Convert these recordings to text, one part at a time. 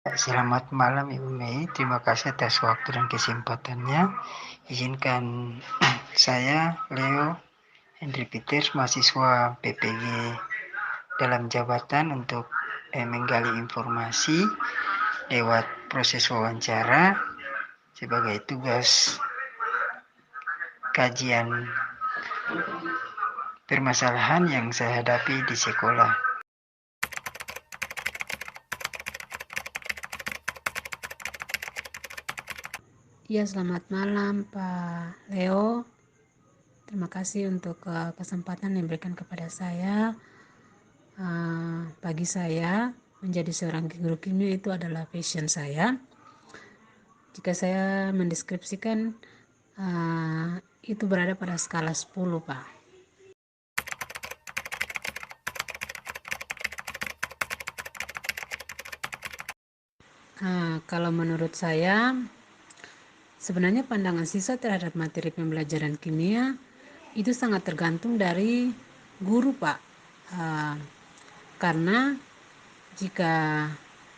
Selamat malam Ibu Mei, terima kasih atas waktu dan kesempatannya. Izinkan saya Leo Hendri Peters, mahasiswa PPG dalam jabatan untuk menggali informasi lewat proses wawancara sebagai tugas kajian permasalahan yang saya hadapi di sekolah. Ya, selamat malam Pak Leo. Terima kasih untuk kesempatan yang diberikan kepada saya. Bagi saya, menjadi seorang guru kimia itu adalah passion saya. Jika saya mendeskripsikan, itu berada pada skala 10, Pak. Kalau menurut saya, sebenarnya pandangan siswa terhadap materi pembelajaran kimia itu sangat tergantung dari guru, Pak. Karena jika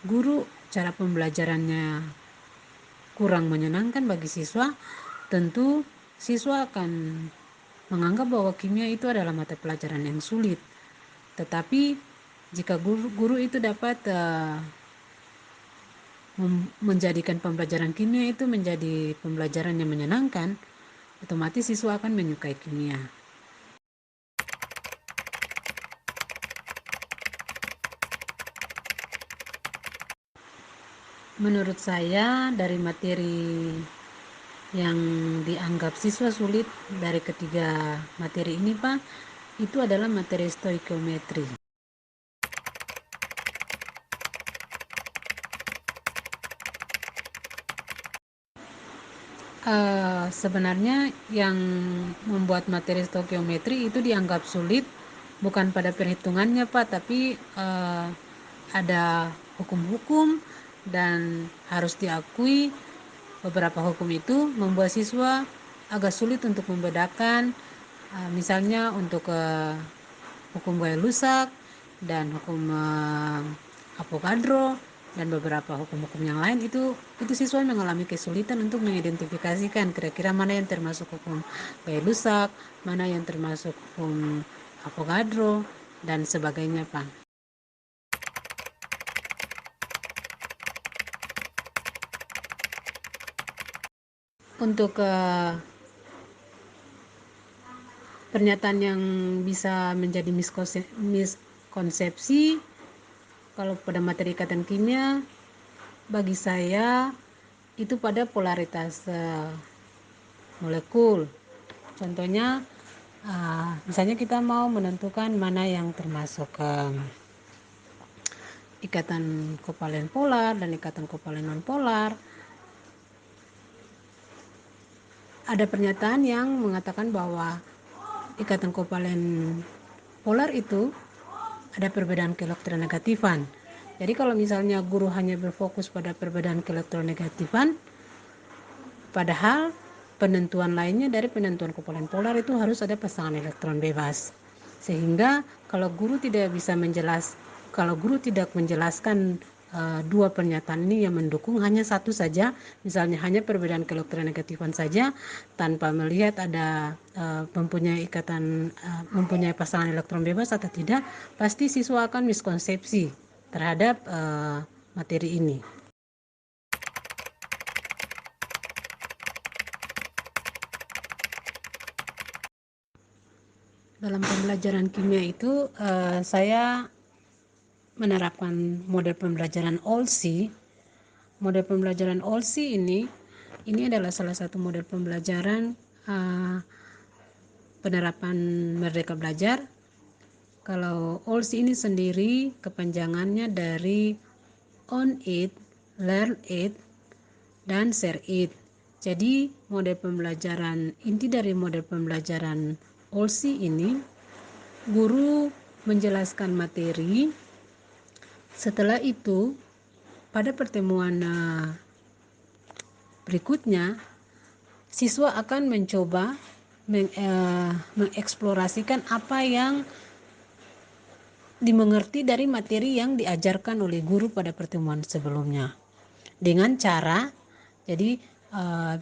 guru cara pembelajarannya kurang menyenangkan bagi siswa, tentu siswa akan menganggap bahwa kimia itu adalah mata pelajaran yang sulit. Tetapi jika guru itu dapat menjadikan pembelajaran kimia itu menjadi pembelajaran yang menyenangkan, otomatis siswa akan menyukai kimia. Menurut saya, dari materi yang dianggap siswa sulit dari ketiga materi ini, Pak, itu adalah materi stoikiometri. Sebenarnya yang membuat materi stoikiometri itu dianggap sulit bukan pada perhitungannya, Pak, tapi ada hukum-hukum, dan harus diakui beberapa hukum itu membuat siswa agak sulit untuk membedakan, misalnya untuk hukum Gaya-Lussac dan hukum Avogadro dan beberapa hukum-hukum yang lain, itu siswa mengalami kesulitan untuk mengidentifikasikan kira-kira mana yang termasuk hukum Gaya-Lussac, mana yang termasuk hukum Avogadro dan sebagainya, Pak. Untuk pernyataan yang bisa menjadi miskonsepsi kalau pada materi ikatan kimia, bagi saya itu pada polaritas molekul. Contohnya, misalnya kita mau menentukan mana yang termasuk ikatan kovalen polar dan ikatan kovalen non-polar. Ada pernyataan yang mengatakan bahwa ikatan kovalen polar itu ada perbedaan keelektronegatifan. Jadi kalau misalnya guru hanya berfokus pada perbedaan keelektronegatifan, padahal penentuan lainnya dari penentuan kovalen polar itu harus ada pasangan elektron bebas. Sehingga kalau guru tidak menjelaskan dua pernyataan ini yang mendukung hanya satu saja, misalnya hanya perbedaan keelektronegatifan saja, tanpa melihat ada mempunyai pasangan elektron bebas atau tidak, pasti siswa akan miskonsepsi terhadap materi ini. Dalam pembelajaran kimia itu saya menerapkan model pembelajaran Olsi. Model pembelajaran Olsi ini adalah salah satu model pembelajaran penerapan Merdeka Belajar. Kalau Olsi ini sendiri kepanjangannya dari Own It, Learn It, dan Share It. Jadi inti dari model pembelajaran Olsi ini, guru menjelaskan materi. Setelah itu, pada pertemuan berikutnya, siswa akan mencoba mengeksplorasikan apa yang dimengerti dari materi yang diajarkan oleh guru pada pertemuan sebelumnya. Dengan cara jadi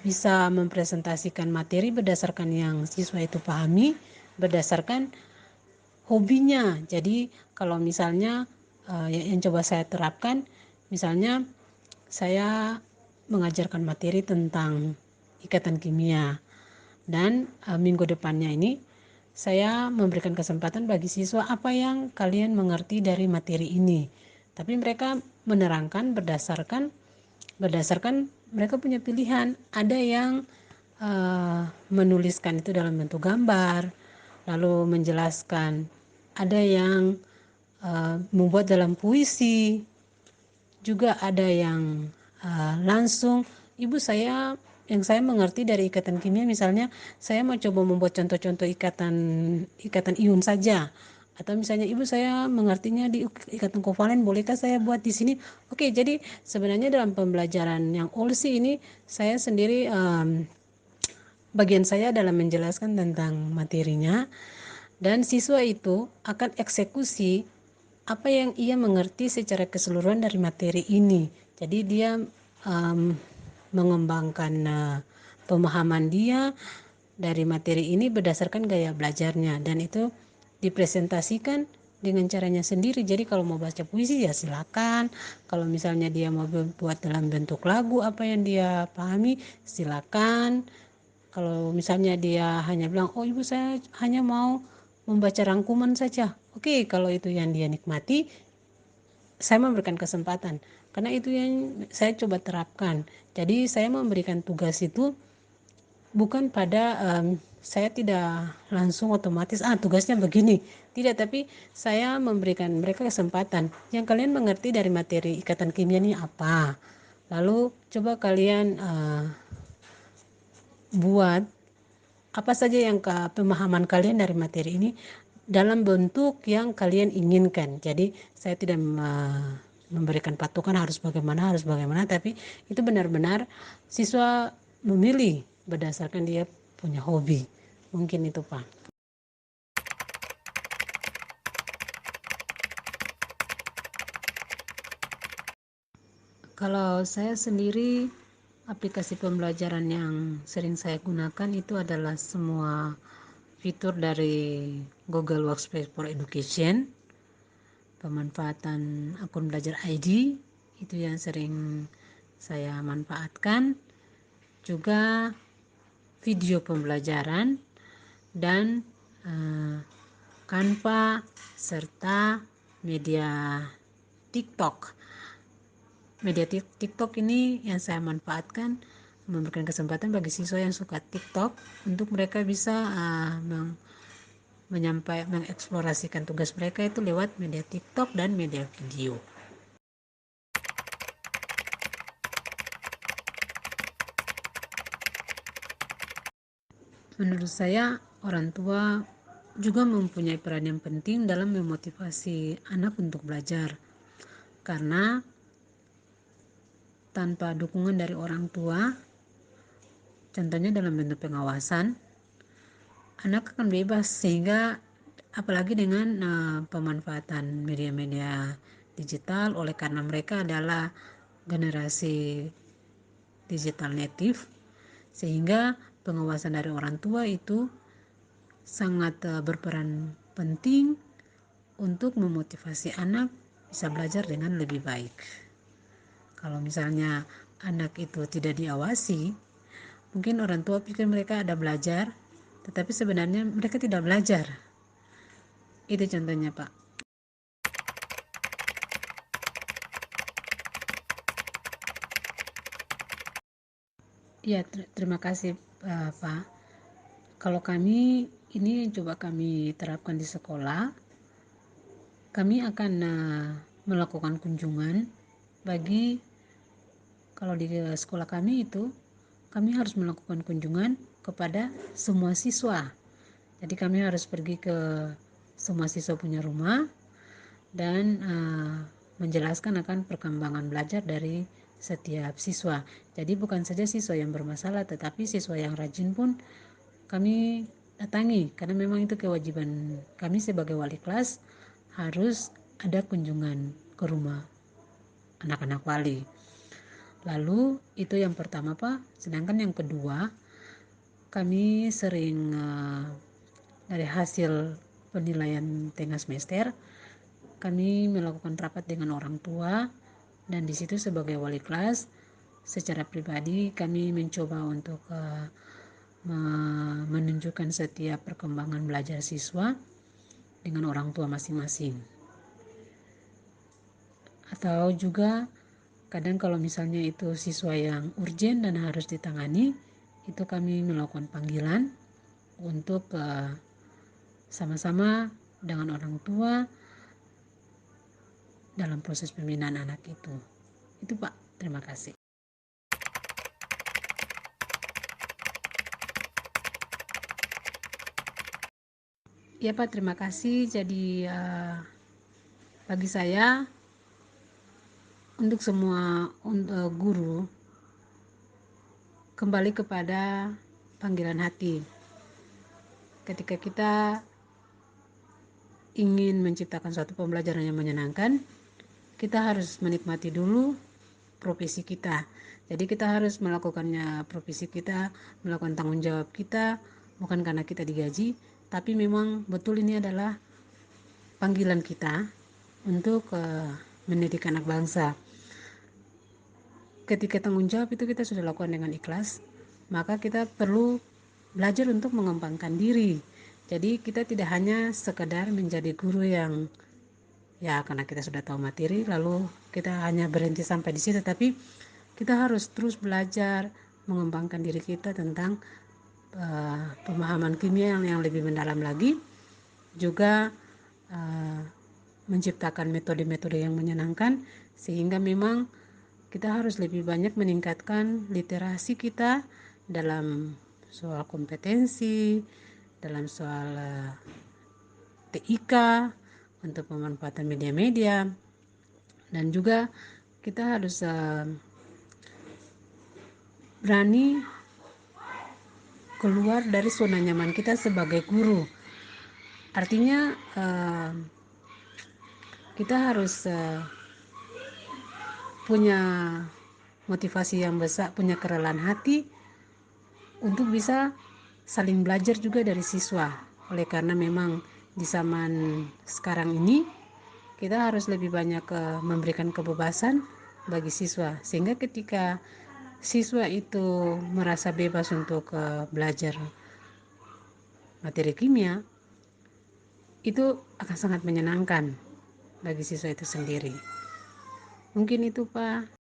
bisa mempresentasikan materi berdasarkan yang siswa itu pahami, berdasarkan hobinya. Jadi kalau misalnya yang coba saya terapkan, misalnya saya mengajarkan materi tentang ikatan kimia, dan minggu depannya ini saya memberikan kesempatan bagi siswa apa yang kalian mengerti dari materi ini. Tapi mereka menerangkan berdasarkan mereka punya pilihan. Ada yang menuliskan itu dalam bentuk gambar, lalu menjelaskan. Ada yang membuat dalam puisi, juga ada yang langsung. Ibu, yang saya mengerti dari ikatan kimia, misalnya saya mau coba membuat contoh-contoh ikatan ion saja, atau misalnya ibu, saya mengertinya di ikatan kovalen, bolehkah saya buat di sini? Oke, jadi sebenarnya dalam pembelajaran yang OLSI ini saya sendiri bagian saya dalam menjelaskan tentang materinya, dan siswa itu akan eksekusi apa yang ia mengerti secara keseluruhan dari materi ini. Jadi dia mengembangkan pemahaman dia dari materi ini berdasarkan gaya belajarnya, dan itu dipresentasikan dengan caranya sendiri. Jadi kalau mau baca puisi ya silakan, kalau misalnya dia mau buat dalam bentuk lagu apa yang dia pahami silakan. Kalau misalnya dia hanya bilang, oh ibu saya hanya mau membaca rangkuman saja, oke, kalau itu yang dia nikmati, saya memberikan kesempatan, karena itu yang saya coba terapkan. Jadi saya memberikan tugas itu bukan pada saya tidak langsung otomatis tugasnya begini, tidak, tapi saya memberikan mereka kesempatan. Yang kalian mengerti dari materi ikatan kimia ini apa, lalu coba kalian buat apa saja yang pemahaman kalian dari materi ini dalam bentuk yang kalian inginkan. Jadi saya tidak memberikan patokan harus bagaimana, tapi itu benar-benar siswa memilih berdasarkan dia punya hobi. Mungkin itu, Pak. Kalau saya sendiri, aplikasi pembelajaran yang sering saya gunakan itu adalah semua fitur dari Google Workspace for Education, pemanfaatan akun belajar ID, itu yang sering saya manfaatkan, juga video pembelajaran, dan Canva, serta media TikTok. Media TikTok ini yang saya manfaatkan, memberikan kesempatan bagi siswa yang suka TikTok untuk mereka bisa mengeksplorasikan tugas mereka itu lewat media TikTok dan media video. Menurut saya, orang tua juga mempunyai peran yang penting dalam memotivasi anak untuk belajar, karena tanpa dukungan dari orang tua, contohnya dalam bentuk pengawasan, anak akan bebas. Sehingga apalagi dengan pemanfaatan media-media digital, oleh karena mereka adalah generasi digital native, sehingga pengawasan dari orang tua itu sangat berperan penting untuk memotivasi anak bisa belajar dengan lebih baik. Kalau misalnya anak itu tidak diawasi, mungkin orang tua pikir mereka ada belajar, tetapi sebenarnya mereka tidak belajar. Itu contohnya, Pak. Ya, terima kasih, Pak. Kalau kami ini coba kami terapkan di sekolah, kami akan melakukan kunjungan bagi, kalau di sekolah kami itu, kami harus melakukan kunjungan kepada semua siswa. Jadi kami harus pergi ke semua siswa punya rumah dan menjelaskan akan perkembangan belajar dari setiap siswa. Jadi bukan saja siswa yang bermasalah, tetapi siswa yang rajin pun kami datangi, karena memang itu kewajiban kami sebagai wali kelas, harus ada kunjungan ke rumah anak-anak wali. Lalu itu yang pertama Pak. Sedangkan yang kedua, kami sering dari hasil penilaian tengah semester, kami melakukan rapat dengan orang tua, dan di situ sebagai wali kelas secara pribadi kami mencoba untuk menunjukkan setiap perkembangan belajar siswa dengan orang tua masing-masing. Atau juga kadang kalau misalnya itu siswa yang urgen dan harus ditangani, itu kami melakukan panggilan untuk sama-sama dengan orang tua dalam proses pembinaan anak itu. Itu Pak, terima kasih. Ya Pak, terima kasih. Jadi bagi saya, untuk semua guru, kembali kepada panggilan hati. Ketika kita ingin menciptakan suatu pembelajaran yang menyenangkan, kita harus menikmati dulu profesi kita. Jadi kita harus melakukannya profesi kita, melakukan tanggung jawab kita, bukan karena kita digaji, tapi memang betul ini adalah panggilan kita untuk mendidik anak bangsa. Ketika tanggung jawab itu kita sudah lakukan dengan ikhlas, maka kita perlu belajar untuk mengembangkan diri. Jadi kita tidak hanya sekedar menjadi guru yang ya karena kita sudah tahu materi lalu kita hanya berhenti sampai di situ, tapi kita harus terus belajar mengembangkan diri kita tentang pemahaman kimia yang lebih mendalam lagi, juga menciptakan metode-metode yang menyenangkan, sehingga memang kita harus lebih banyak meningkatkan literasi kita dalam soal kompetensi, dalam soal TIK untuk pemanfaatan media-media, dan juga kita harus berani keluar dari zona nyaman kita sebagai guru. Artinya kita harus punya motivasi yang besar, punya kerelaan hati untuk bisa saling belajar juga dari siswa. Oleh karena memang di zaman sekarang ini kita harus lebih banyak memberikan kebebasan bagi siswa, sehingga ketika siswa itu merasa bebas untuk belajar materi kimia, itu akan sangat menyenangkan bagi siswa itu sendiri. Mungkin itu Pak.